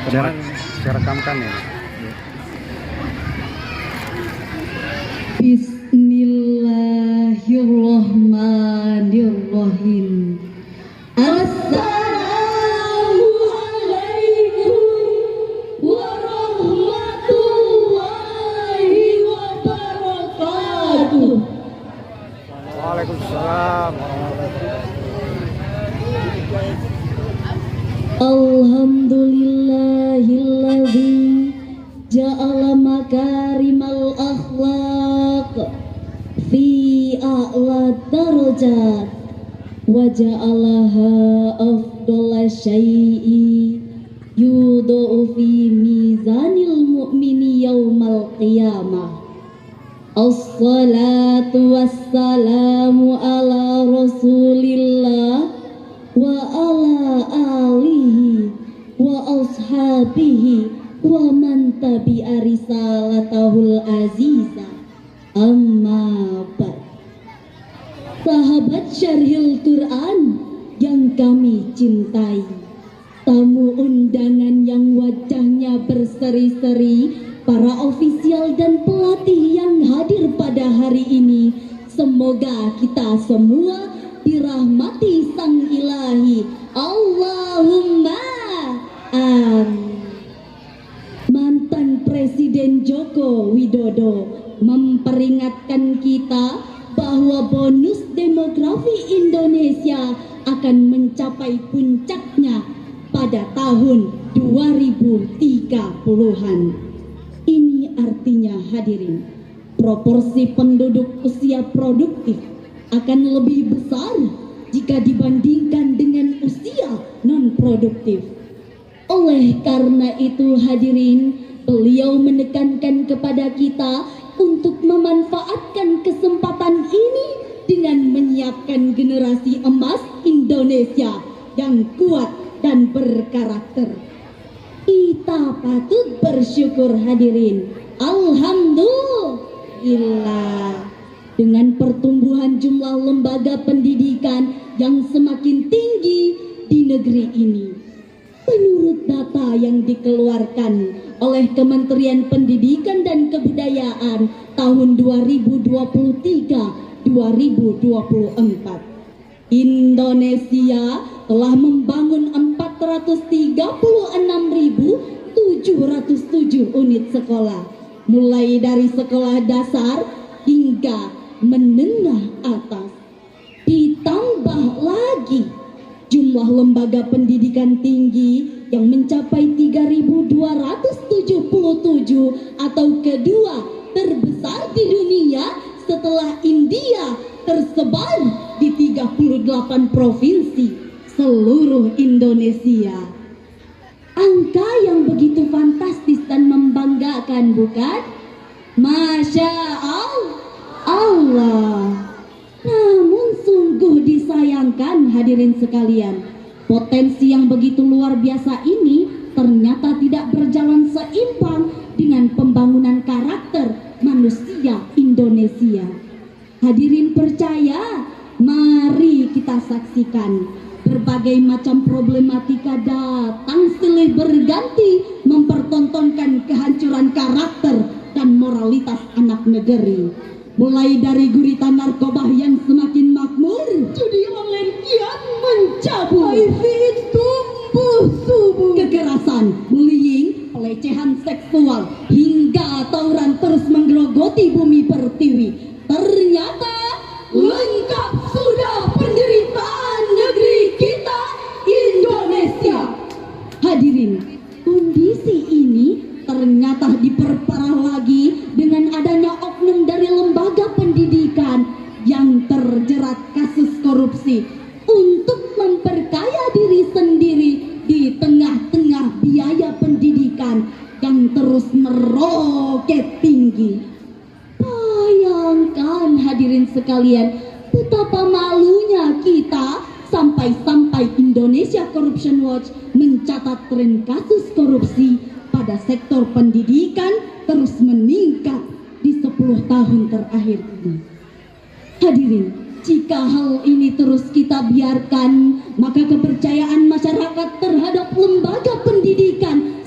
Saya rekamkan ya. Bismillahirrahmanirrahim. Assalamualaikum warahmatullahi wabarakatuh. Waalaikumsalam. Alhamdulillahilladzi ja'ala makarimal akhlaq fi a'la darajat wa ja'alaha afdala syai'i yudau fi mizanil mu'mini yaumal qiyamah. Assalatu wassalamu ala rasulillah wa ala alihi wa ashabihi wa man tabi'a risalatahul azizah. Amma ba'd. Sahabat Syarhil Quran yang kami cintai, tamu undangan yang wajahnya berseri-seri, para ofisial dan pelatih yang hadir pada hari ini, semoga kita semua dirahmati Sang Ilahi. Allahumma amin. Mantan Presiden Joko Widodo memperingatkan kita bahwa bonus demografi Indonesia akan mencapai puncaknya pada tahun 2030-an. Ini artinya hadirin, proporsi penduduk usia produktif akan lebih besar jika dibandingkan dengan usia non-produktif. Oleh karena itu hadirin, beliau menekankan kepada kita untuk memanfaatkan kesempatan ini dengan menyiapkan generasi emas Indonesia yang kuat dan berkarakter. Kita patut bersyukur hadirin. Alhamdulillah, dengan pertumbuhan jumlah lembaga pendidikan yang semakin tinggi di negeri ini. Menurut data yang dikeluarkan oleh Kementerian Pendidikan dan Kebudayaan tahun 2023-2024, Indonesia telah membangun 436.707 unit sekolah, mulai dari sekolah dasar hingga menengah atas. Ditambah lagi jumlah lembaga pendidikan tinggi yang mencapai 3.277 atau kedua terbesar di dunia setelah India, tersebar di 38 provinsi seluruh Indonesia. Angka yang begitu fantastis dan membanggakan, bukan? Masya Allah. Namun sungguh disayangkan hadirin sekalian, potensi yang begitu luar biasa ini ternyata tidak berjalan seimbang dengan pembangunan karakter manusia Indonesia. Hadirin percaya, mari kita saksikan berbagai macam problematika datang silih berganti mempertontonkan kehancuran karakter dan moralitas anak negeri. Mulai dari gurita narkoba yang semakin makmur, judi online kian mencabut, HIV tumbuh subur, kekerasan, bullying, pelecehan seksual, hingga tawuran terus menggerogoti bumi pertiwi. Ternyata lengkap sudah penderitaan negeri kita Indonesia. Hadirin, kondisi ini ternyata diperparah lagi dengan adanya oknum dari lembaga pendidikan yang terjerat kasus korupsi untuk memperkaya diri sendiri di tengah-tengah biaya pendidikan yang terus meroket tinggi. Bayangkan hadirin sekalian, betapa malunya kita sampai-sampai Indonesia Corruption Watch mencatat tren kasus korupsi pada sektor pendidikan terus meningkat di 10 tahun terakhir ini. Hadirin, jika hal ini terus kita biarkan, maka kepercayaan masyarakat terhadap lembaga pendidikan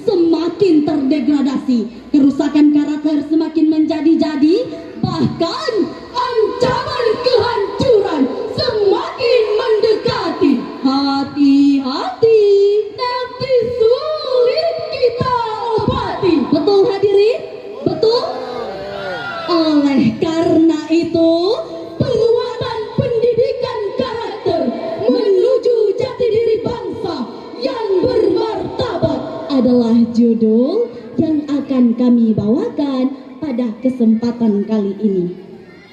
adalah judul yang akan kami bawakan pada kesempatan kali ini.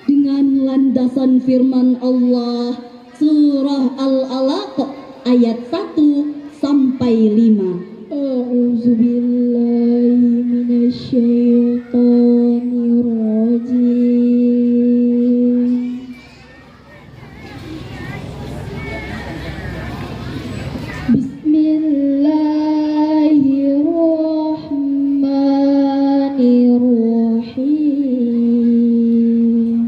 Dengan landasan firman Allah surah Al-Alaq ayat 1 sampai 5. A'udzubillahi minasyaitonirrajim. Bismillahirrahmanirrahim.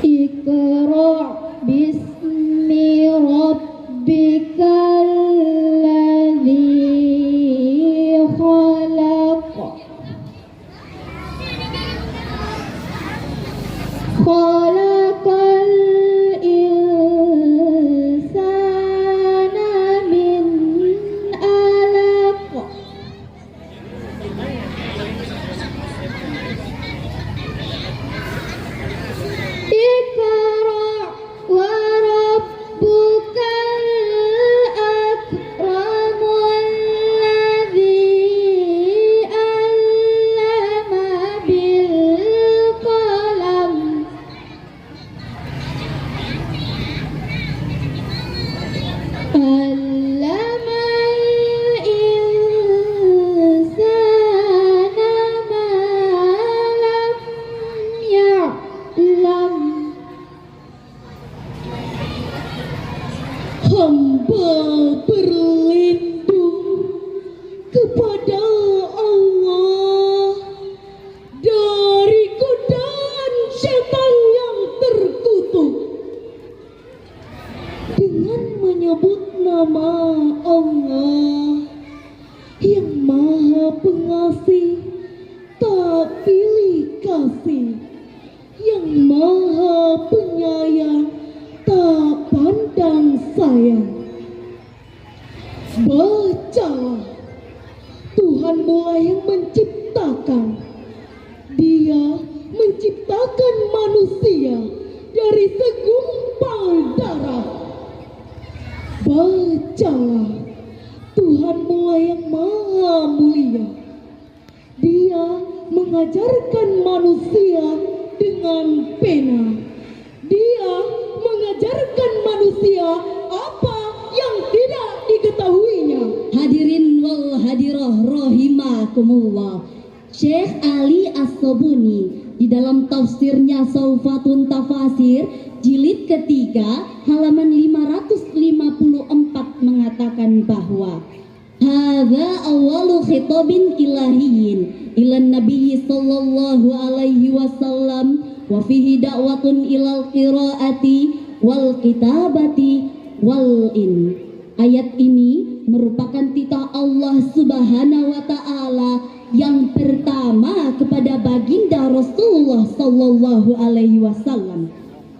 Iqra' bismi rabbikal ladzi khalaq. Khalaqal insana min 'alaq. Iqra' wa rabbukal akramul ladzi 'allama bil qalam. 'Allamal insana ma lam ya'lam. Hamba berlindung kepada Allah dari godaan setan yang terkutuk dengan menyebut nama Allah yang Maha Pengasih tak pilih kasih, yang Maha Penyayang tak pandang sayang. Bacalah, Tuhanmu yang menciptakan. Dia menciptakan manusia dari segumpal darah. Bacalah, Tuhanmu yang maha mulia. Dia mengajarkan manusia dengan pena. Dia mengajarkan manusia apa yang tidak diketahuinya. Hadirin wal hadirah rahimakumullah. Syekh Ali As-Sobuni di dalam tafsirnya Saufatun Tafasir jilid ketiga halaman 554 mengatakan bahwa hadza awwalu khitabin ilahiyyin ilan nabiy sallallahu alaihi wasallam wa fihi da'watun ilal qiraati wal kitabati wal in. Ayat ini merupakan titah Allah Subhanahu wa taala yang pertama kepada baginda Rasulullah sallallahu alaihi wasallam,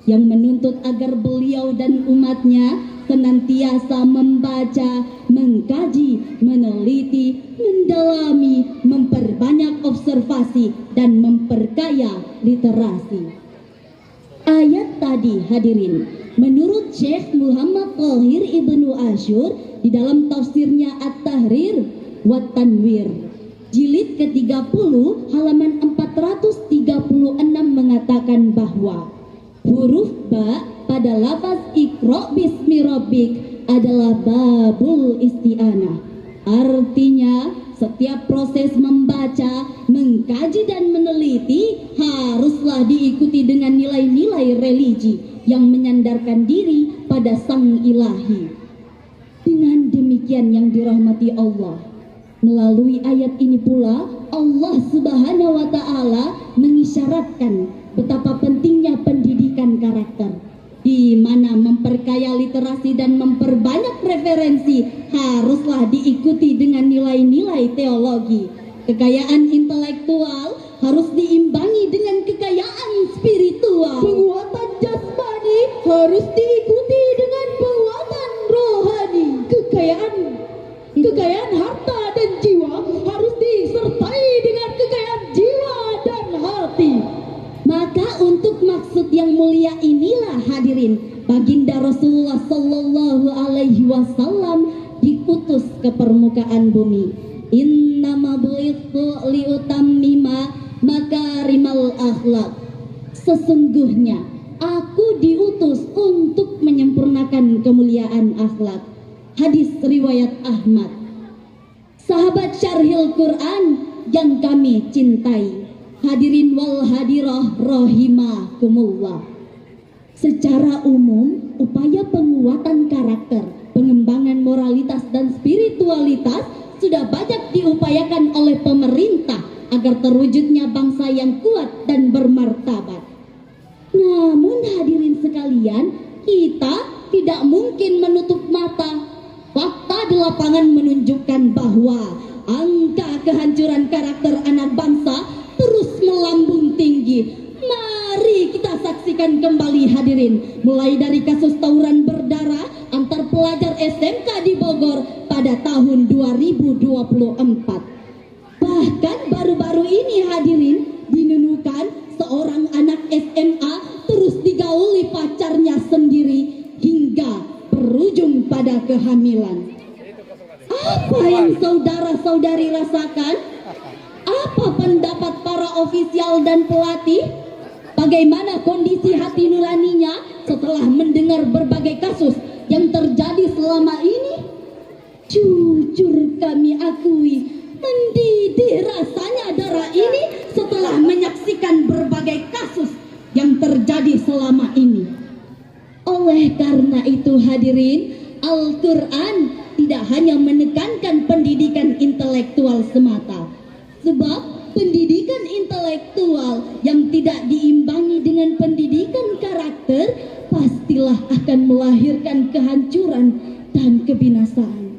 yang menuntut agar beliau dan umatnya senantiasa membaca, mengkaji, meneliti, mendalami, memperbanyak observasi dan memperkaya literasi. Ayat tadi hadirin, menurut Syekh Muhammad Thahir Ibnu Asyur di dalam tafsirnya At-Tahrir wa Tanwir jilid ke-30 halaman 436 mengatakan bahwa huruf ba pada lafaz Iqra' bismi rabbik adalah babul isti'anah. Artinya setiap proses membaca, mengkaji dan meneliti haruslah diikuti dengan nilai-nilai religi yang menyandarkan diri pada Sang Ilahi. Dengan demikian yang dirahmati Allah, melalui ayat ini pula Allah Subhanahu wa taala mengisyaratkan betapa pentingnya pendidikan karakter, di mana memperkaya literasi dan memperbanyak referensi haruslah diikuti dengan nilai-nilai teologi. Kekayaan intelektual harus diimbangi dengan kekayaan spiritual. Penguatan jasmani harus diikuti dengan penguatan rohani. Kekayaan harta dan jiwa harus disertai dengan kekayaan jiwa dan hati. Maka untuk maksud yang mulia inilah hadirin, baginda Rasulullah Sallallahu Alaihi Wasallam diutus ke permukaan bumi. Innama bu'itsu liutammima makarimal akhlak. Sesungguhnya aku diutus untuk menyempurnakan kemuliaan akhlak. Hadis riwayat Ahmad. Sahabat Syarhil Quran yang kami cintai, hadirin wal hadirah rahimakumullah. Secara umum, upaya penguatan karakter, pengembangan moralitas dan spiritualitas sudah banyak diupayakan oleh pemerintah agar terwujudnya bangsa yang kuat dan bermartabat. Namun hadirin sekalian, kita tidak mungkin menutup mata. Fakta di lapangan menunjukkan bahwa angka kehancuran karakter anak bangsa terus melambung tinggi. Mari kita saksikan kembali hadirin, mulai dari kasus tawuran berdarah antar pelajar SMK di Bogor pada tahun 2024. Bahkan baru-baru ini hadirin, dinunukan seorang anak SMA terus digauli pacarnya sendiri hingga berujung pada kehamilan. Apa yang saudara-saudari rasakan? Apa pendapat para ofisial dan pelatih? Bagaimana kondisi hati nuraninya setelah mendengar berbagai kasus yang terjadi selama ini? Jujur kami akui, mendidih rasanya darah ini setelah menyaksikan berbagai kasus yang terjadi selama ini. Oleh karena itu hadirin, Al-Quran tidak hanya menekankan pendidikan intelektual semata, sebab pendidikan intelektual yang tidak diimbangi dengan pendidikan karakter pastilah akan melahirkan kehancuran dan kebinasaan.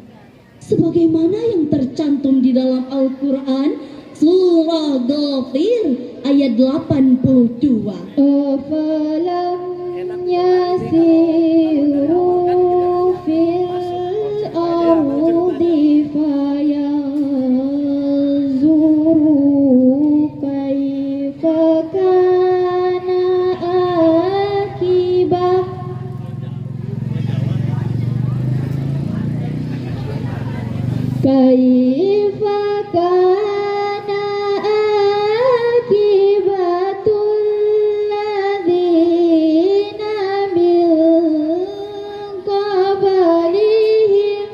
Sebagaimana yang tercantum di dalam Al-Quran surah Ghafir ayat 82. Afalam yasiru fil ardi fayanzuru kaifa kana akibah kaifa kana akibatul ladzina min qablihim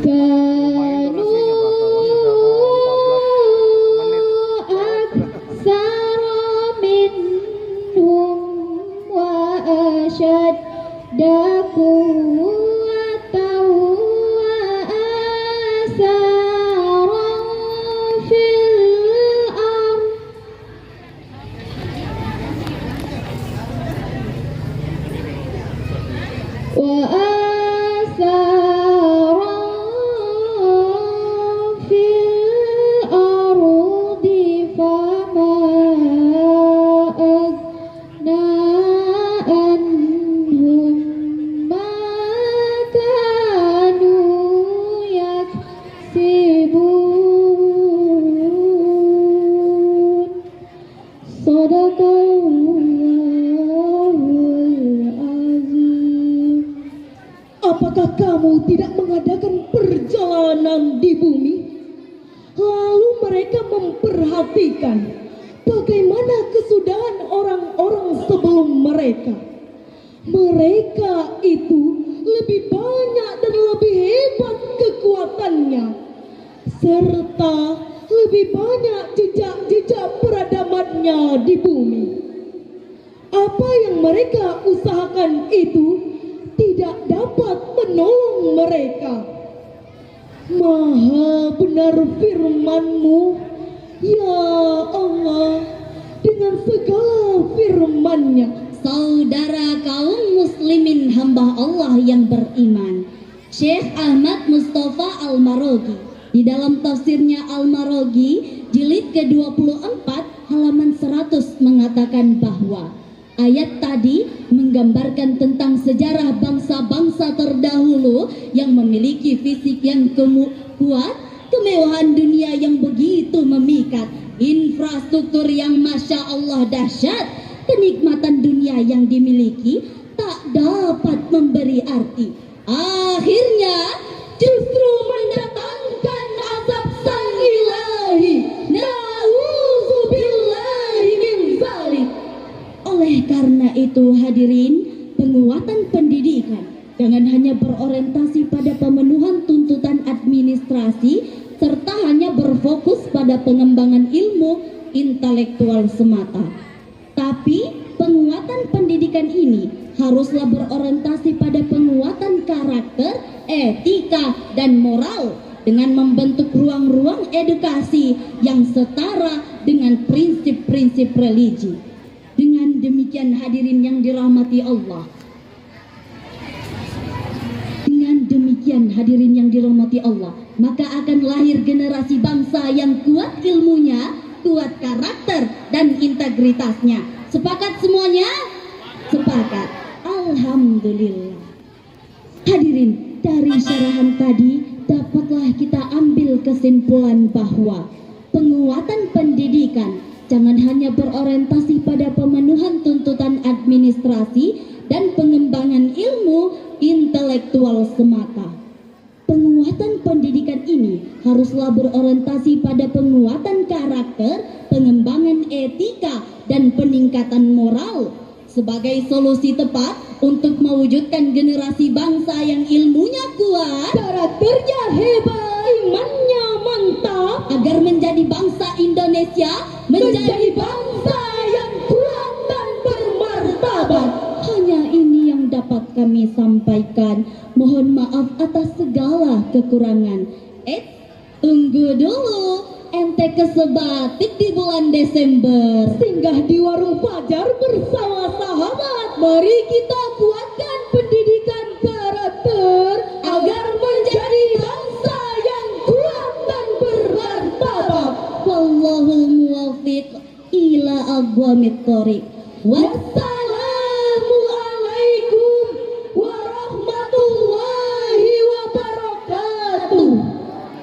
kanu aktsara minhum wa ashadda quwwatan wa asaran fil ardh wa asaran fil ardi fama aghna anhum ma kanu yaksibun. Shadaqallahul azim. Apakah kamu tidak mengadakan perjalanan di bumi? Lalu mereka memperhatikan bagaimana kesudahan orang-orang sebelum mereka. Mereka itu lebih banyak dan lebih hebat kekuatannya, serta lebih banyak jejak-jejak peradabannya di bumi. Apa yang mereka usahakan itu tidak dapat menolong mereka. Maha benar firman-Mu, ya Allah, dengan segala firman-Nya. Saudara kaum muslimin hamba Allah yang beriman, Syekh Ahmad Mustafa Al-Marogi di dalam tafsirnya Al-Marogi jilid ke-24 halaman 100 mengatakan bahwa ayat tadi menggambarkan tentang sejarah bangsa-bangsa terdahulu yang memiliki fisik yang kuat, kemewahan dunia yang begitu memikat, infrastruktur yang masya Allah dahsyat, kenikmatan dunia yang dimiliki tak dapat memberi arti. Akhirnya justru mendatangkan azab sang ilahi. Na'udzubillahi min dzalik. Oleh karena itu hadirin, penguatan pendidikan jangan hanya berorientasi pada pemenuhan tuntutan administrasi serta hanya berfokus pada pengembangan ilmu intelektual semata. Tapi penguatan pendidikan ini haruslah berorientasi pada penguatan karakter, etika, dan moral dengan membentuk ruang-ruang edukasi yang setara dengan prinsip-prinsip religi. Dengan demikian hadirin yang dirahmati Allah, hadirin yang dirahmati Allah, maka akan lahir generasi bangsa yang kuat ilmunya, kuat karakter dan integritasnya. Sepakat semuanya? Sepakat. Alhamdulillah. Hadirin, dari syarahan tadi dapatlah kita ambil kesimpulan bahwa penguatan pendidikan jangan hanya berorientasi pada pemenuhan tuntutan administrasi dan pengembangan ilmu intelektual semata. Penguatan pendidikan ini haruslah berorientasi pada penguatan karakter, pengembangan etika, dan peningkatan moral sebagai solusi tepat untuk mewujudkan generasi bangsa yang ilmunya kuat, karakternya hebat, imannya mantap, agar menjadi bangsa Indonesia menjadi bangsa yang kuat dan bermartabat. Hanya ini yang dapat kami sampaikan. Mohon maaf atas segala kekurangan. Tunggu dulu, ente kesebatik di bulan Desember. Singgah di warung Fajar bersama sahabat. Mari kita kuatkan pendidikan karakter agar menjadi bangsa yang kuat dan bermartabat. Wallahu muwaffiq ila aqwamit thoriq. Wassalam.